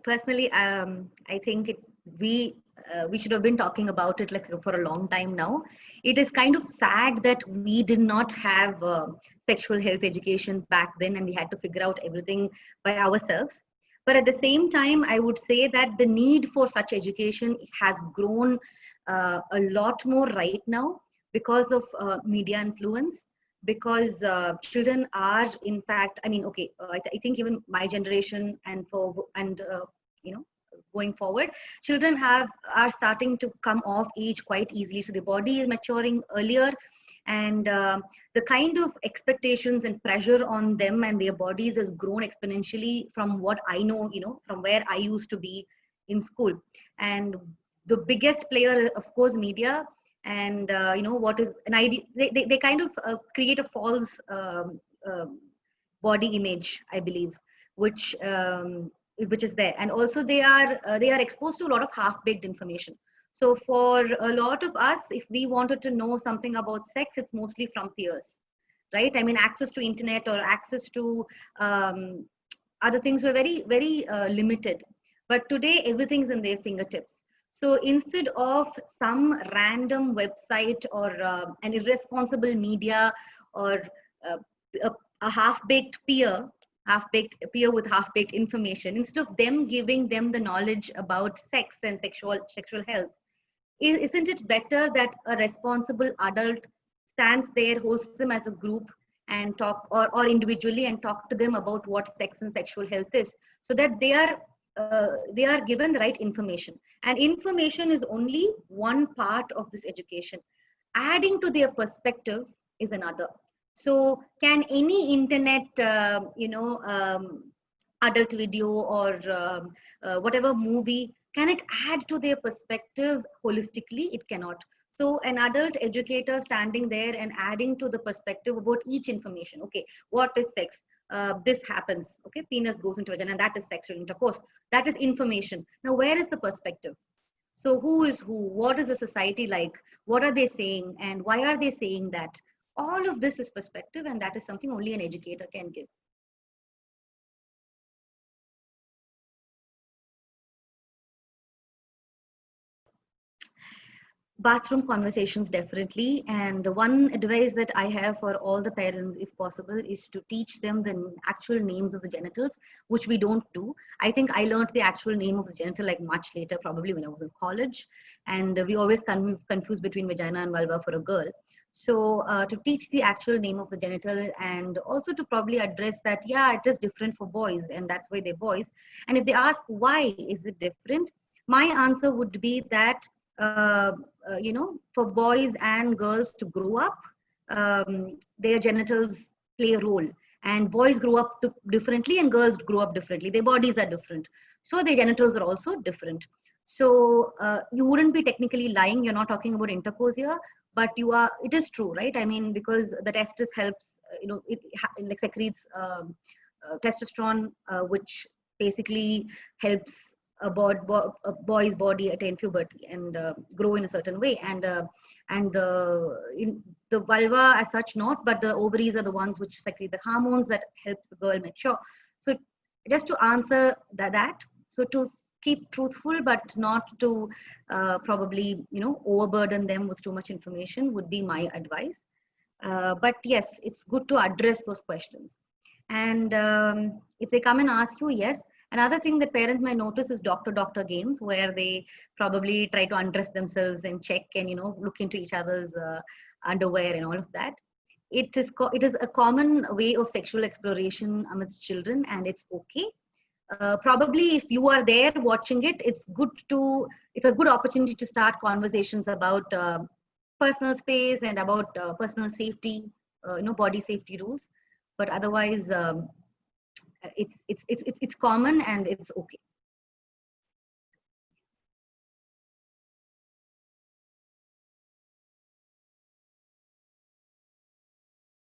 personally, I think we should have been talking about it like for a long time now. It is kind of sad that we did not have sexual health education back then, and we had to figure out everything by ourselves. But at the same time, I would say that the need for such education has grown a lot more right now because of media influence. Because children are, in fact, I mean, okay, I think even my generation and you know going forward, children are starting to come of age quite easily, so the body is maturing earlier, and the kind of expectations and pressure on them and their bodies has grown exponentially from what I know, from where I used to be in school. And the biggest player, of course, media. And what is an idea, they kind of create a false body image, I believe, which which is there. And also they are exposed to a lot of half baked information. So for a lot of us, if we wanted to know something about sex, it's mostly from peers, right? I mean, access to internet or access to other things were very very limited. But today everything's in their fingertips. So instead of some random website or an irresponsible media or uh, a, a half-baked peer with half-baked information, instead of them giving them the knowledge about sex and sexual health, isn't it better that a responsible adult stands there, hosts them as a group, and talk, or individually, and talk to them about what sex and sexual health is, so that they are given the right information. And information is only one part of this education. Adding to their perspectives is another. So can any internet adult video or whatever movie, can it add to their perspective holistically? It cannot. So an adult educator standing there and adding to the perspective about each information. Okay, what is sex? This happens. Okay, penis goes into vagina, and that is sexual intercourse. That is information. Now, where is the perspective? So who is who? What is the society like? What are they saying? And why are they saying that? All of this is perspective, and that is something only an educator can give. Bathroom conversations, definitely. And the one advice that I have for all the parents, if possible, is to teach them the actual names of the genitals, which we don't do. I think I learned the actual name of the genital like much later, probably when I was in college. And we always confuse between vagina and vulva for a girl. So to teach the actual name of the genital, and also to probably address that, yeah, it is different for boys, and that's why they're boys. And if they ask why is it different, my answer would be that uh, for boys and girls to grow up, their genitals play a role. And boys grow up differently, and girls grow up differently. Their bodies are different. So their genitals are also different. So you wouldn't be technically lying. You're not talking about intercourse here, but it is true, right? I mean, because the testis helps, like secretes testosterone, which basically helps a boy's body attain puberty and grow in a certain way. And the vulva as such not, but the ovaries are the ones which secrete the hormones that helps the girl mature. So just to answer that, so to keep truthful but not to probably overburden them with too much information would be my advice. But yes, it's good to address those questions. And if they come and ask you, yes. Another thing that parents might notice is doctor games, where they probably try to undress themselves and check and look into each other's underwear and all of that. It is a common way of sexual exploration amidst children, and it's okay. Probably if you are there watching it, it's a good opportunity to start conversations about personal space and about personal safety, body safety rules. But otherwise, it's common and it's okay.